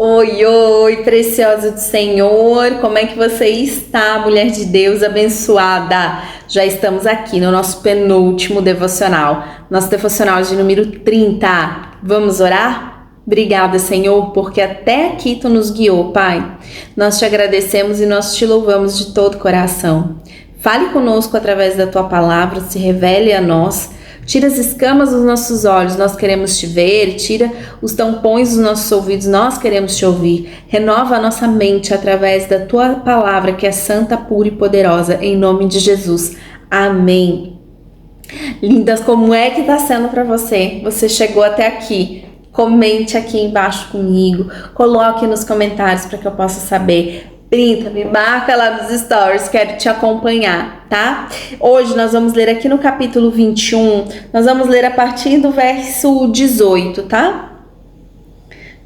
Oi, oi, preciosa do Senhor, como é que você está, mulher de Deus abençoada? Já estamos aqui no nosso penúltimo devocional, nosso devocional de número 30. Vamos orar? Obrigada, Senhor, porque até aqui Tu nos guiou, Pai. Nós Te agradecemos e nós Te louvamos de todo o coração. Fale conosco através da Tua palavra, se revele a nós. Tira as escamas dos nossos olhos, nós queremos Te ver. Tira os tampões dos nossos ouvidos, nós queremos Te ouvir. Renova a nossa mente através da Tua palavra, que é santa, pura e poderosa, em nome de Jesus. Amém. Lindas, como é que está sendo para você? Você chegou até aqui. Comente aqui embaixo comigo. Coloque nos comentários para que eu possa saber. Printa, me marca lá nos stories, quero te acompanhar, tá? Hoje nós vamos ler aqui no capítulo 21, nós vamos ler a partir do verso 18, tá?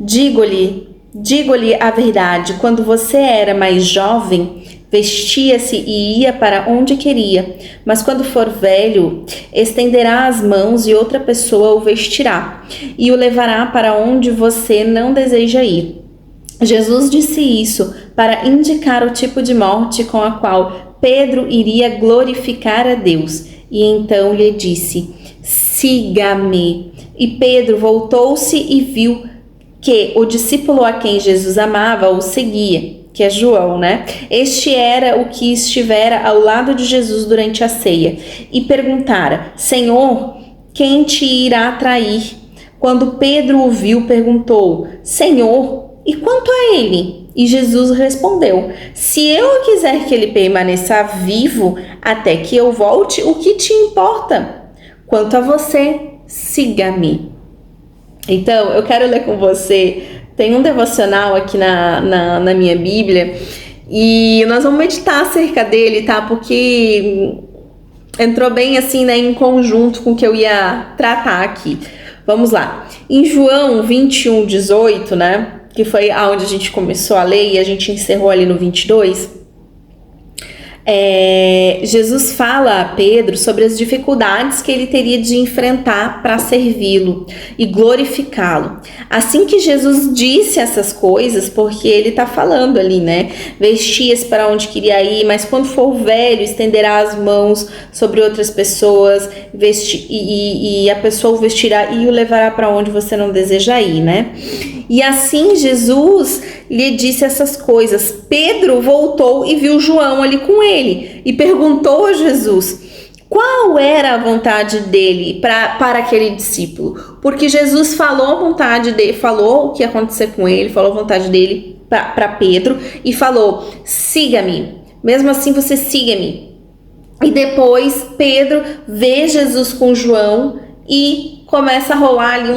Digo-lhe a verdade, quando você era mais jovem, vestia-se e ia para onde queria, mas quando for velho, estenderá as mãos e outra pessoa o vestirá e o levará para onde você não deseja ir. Jesus disse isso para indicar o tipo de morte com a qual Pedro iria glorificar a Deus. E então lhe disse: siga-me. E Pedro voltou-se e viu que o discípulo a quem Jesus amava o seguia, que é João, né? Este era o que estivera ao lado de Jesus durante a ceia. E perguntara: Senhor, quem te irá trair? Quando Pedro o viu, perguntou: Senhor, e quanto a ele? E Jesus respondeu: se eu quiser que ele permaneça vivo até que eu volte, o que te importa? Quanto a você, siga-me. Então, eu quero ler com você, tem um devocional aqui na minha Bíblia, e nós vamos meditar acerca dele, tá? Porque entrou bem assim, né, em conjunto com o que eu ia tratar aqui. Vamos lá. Em João 21:18, né? Que foi aonde a gente começou a ler e a gente encerrou ali no 22, Jesus fala a Pedro sobre as dificuldades que ele teria de enfrentar para servi-lo e glorificá-lo. Assim que Jesus disse essas coisas, porque ele está falando ali, né? Vestia-se para onde queria ir, mas quando for velho, estenderá as mãos sobre outras pessoas e a pessoa o vestirá e o levará para onde você não deseja ir, né? E assim Jesus lhe disse essas coisas. Pedro voltou e viu João ali com ele e perguntou a Jesus qual era a vontade dele para aquele discípulo, porque Jesus falou a vontade dele, falou o que ia acontecer com ele, falou a vontade dele para Pedro e falou: siga-me, mesmo assim você siga-me. E depois Pedro vê Jesus com João e começa a rolar ali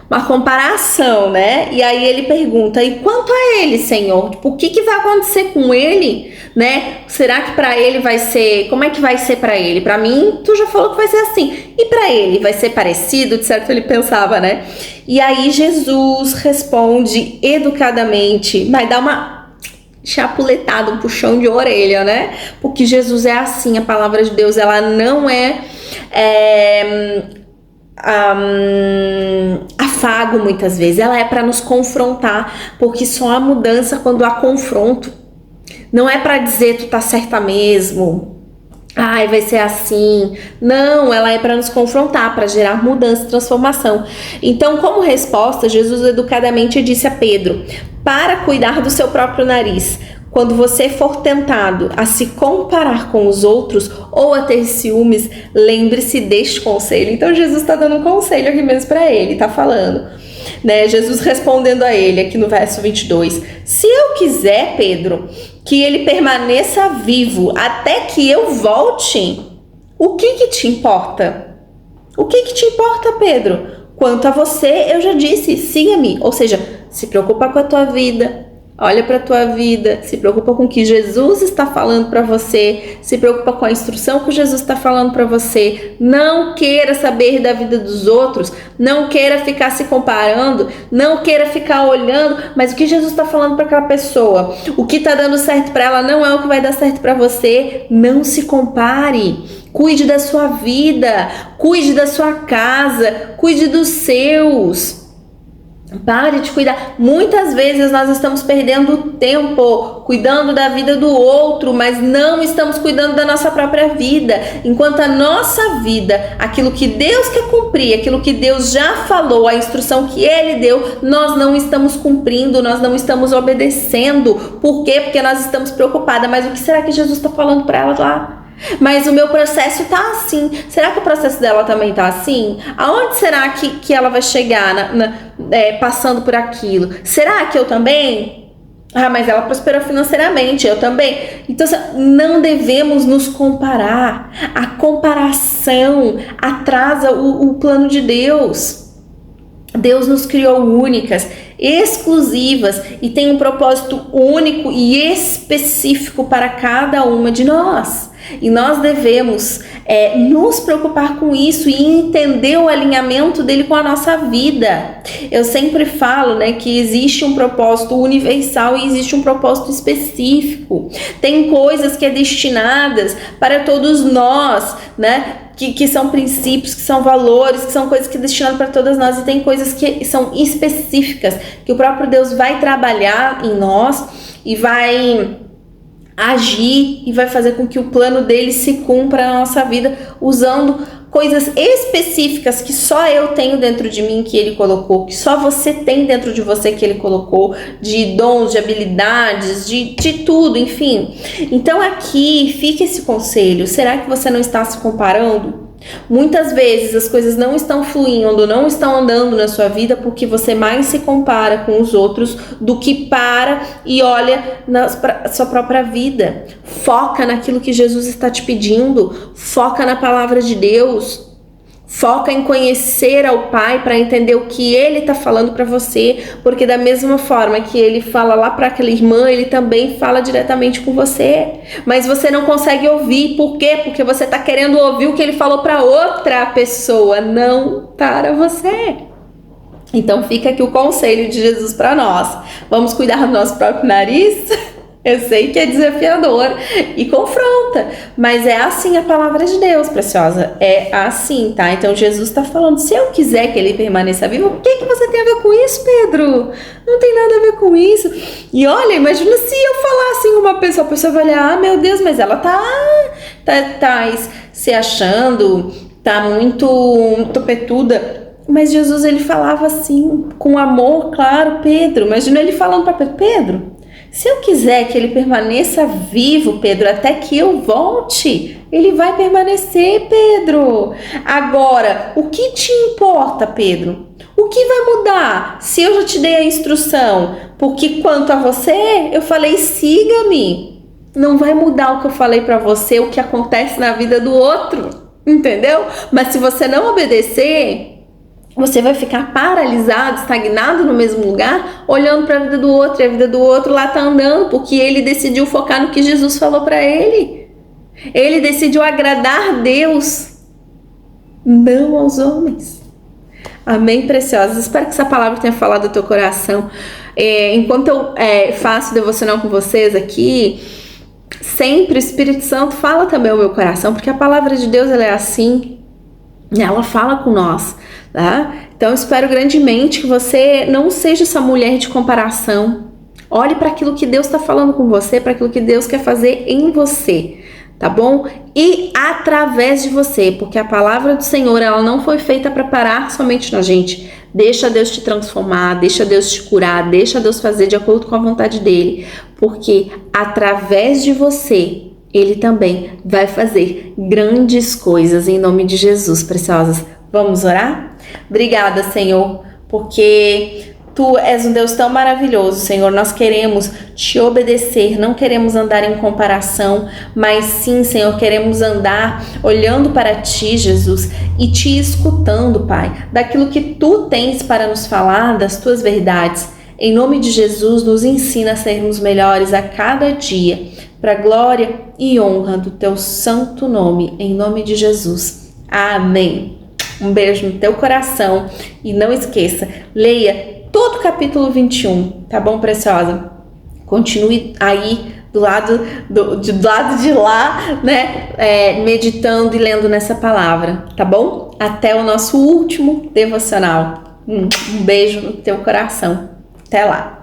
uma comparação, né? E aí ele pergunta: e quanto a ele, Senhor? Tipo, o que vai acontecer com ele, né? Será que para ele vai ser... Como é que vai ser para ele? Para mim, tu já falou que vai ser assim. E para ele, vai ser parecido? De certo ele pensava, né? E aí Jesus responde educadamente, vai dar uma chapuletada, um puxão de orelha, né? Porque Jesus é assim, a palavra de Deus, ela não é afago muitas vezes, ela é para nos confrontar, porque só há mudança quando há confronto. Não é para dizer tu tá certa mesmo, ai, vai ser assim. Não, ela é para nos confrontar, para gerar mudança e transformação. Então, como resposta, Jesus educadamente disse a Pedro para cuidar do seu próprio nariz. Quando você for tentado a se comparar com os outros ou a ter ciúmes, lembre-se deste conselho. Então Jesus está dando um conselho aqui mesmo para ele, está falando, né? Jesus respondendo a ele aqui no verso 22: se eu quiser, Pedro, que ele permaneça vivo até que eu volte, o que te importa? O que te importa, Pedro? Quanto a você, eu já disse, siga-me. Ou seja, se preocupa com a tua vida. Olha para a tua vida, se preocupa com o que Jesus está falando para você, se preocupa com a instrução que Jesus está falando para você. Não queira saber da vida dos outros, não queira ficar se comparando, não queira ficar olhando, mas o que Jesus está falando para aquela pessoa, o que está dando certo para ela não é o que vai dar certo para você. Não se compare. Cuide da sua vida, cuide da sua casa, cuide dos seus. Pare de cuidar. Muitas vezes nós estamos perdendo tempo cuidando da vida do outro, mas não estamos cuidando da nossa própria vida. Enquanto a nossa vida, aquilo que Deus quer cumprir, aquilo que Deus já falou, a instrução que Ele deu, nós não estamos cumprindo, nós não estamos obedecendo. Por quê? Porque nós estamos preocupadas. Mas o que será que Jesus está falando para elas lá? Mas o meu processo tá assim. Será que o processo dela também tá assim? Aonde será que ela vai chegar passando por aquilo? Será que eu também? Mas ela prosperou financeiramente, eu também. Então não devemos nos comparar. A comparação atrasa o plano de Deus. Deus nos criou únicas, exclusivas e tem um propósito único e específico para cada uma de nós. E nós devemos nos preocupar com isso e entender o alinhamento dele com a nossa vida. Eu sempre falo, que existe um propósito universal e existe um propósito específico. Tem coisas que é destinadas para todos nós, que são princípios, que são valores, que são coisas que é destinado para todas nós, e tem coisas que são específicas, que o próprio Deus vai trabalhar em nós e vai agir e vai fazer com que o plano dele se cumpra na nossa vida, usando coisas específicas que só eu tenho dentro de mim, que ele colocou, que só você tem dentro de você, que ele colocou, de dons, de habilidades, de tudo, enfim. Então aqui fica esse conselho. Será que você não está se comparando? Muitas vezes as coisas não estão fluindo, não estão andando na sua vida porque você mais se compara com os outros do que para e olha na sua própria vida. Foca naquilo que Jesus está te pedindo, foca na palavra de Deus. Foca em conhecer ao Pai para entender o que Ele está falando para você, porque da mesma forma que Ele fala lá para aquela irmã, Ele também fala diretamente com você, mas você não consegue ouvir. Por quê? Porque você está querendo ouvir o que Ele falou para outra pessoa, não para você. Então fica aqui o conselho de Jesus para nós. Vamos cuidar do nosso próprio nariz? Eu sei que é desafiador e confronta, mas é assim a palavra de Deus, preciosa. É assim, tá? Então Jesus está falando, se eu quiser que ele permaneça vivo, o que você tem a ver com isso, Pedro? Não tem nada a ver com isso. E olha, imagina se eu falar assim com uma pessoa, a pessoa vai olhar, meu Deus, mas ela tá se achando, tá muito topetuda. Mas Jesus, ele falava assim, com amor, claro, Pedro. Imagina ele falando para Pedro, se eu quiser que ele permaneça vivo, Pedro, até que eu volte, ele vai permanecer, Pedro. Agora, o que te importa, Pedro? O que vai mudar se eu já te dei a instrução? Porque quanto a você, eu falei, siga-me. Não vai mudar o que eu falei para você, o que acontece na vida do outro, entendeu? Mas se você não obedecer, você vai ficar paralisado, estagnado no mesmo lugar, olhando para a vida do outro, e a vida do outro lá tá andando, porque ele decidiu focar no que Jesus falou para ele. Ele decidiu agradar Deus, não aos homens. Amém, preciosa? Espero que essa palavra tenha falado do teu coração. Enquanto eu faço devocional com vocês aqui, sempre o Espírito Santo fala também ao meu coração, porque a palavra de Deus, ela é assim, ela fala com nós, tá? Então eu espero grandemente que você não seja essa mulher de comparação. Olhe para aquilo que Deus está falando com você, para aquilo que Deus quer fazer em você, tá bom? E através de você, porque a palavra do Senhor, ela não foi feita para parar somente na gente. Deixa Deus te transformar, deixa Deus te curar, deixa Deus fazer de acordo com a vontade dele, porque através de você, ele também vai fazer grandes coisas em nome de Jesus, preciosas. Vamos orar? Obrigada, Senhor, porque Tu és um Deus tão maravilhoso, Senhor. Nós queremos te obedecer, não queremos andar em comparação, mas sim, Senhor, queremos andar olhando para Ti, Jesus, e Te escutando, Pai, daquilo que Tu tens para nos falar, das Tuas verdades. Em nome de Jesus, nos ensina a sermos melhores a cada dia, para a glória e honra do Teu santo nome, em nome de Jesus. Amém. Um beijo no teu coração e não esqueça, leia todo o capítulo 21, tá bom, preciosa? Continue aí do lado de lá, né, meditando e lendo nessa palavra, tá bom? Até o nosso último devocional. Um beijo no teu coração. Até lá.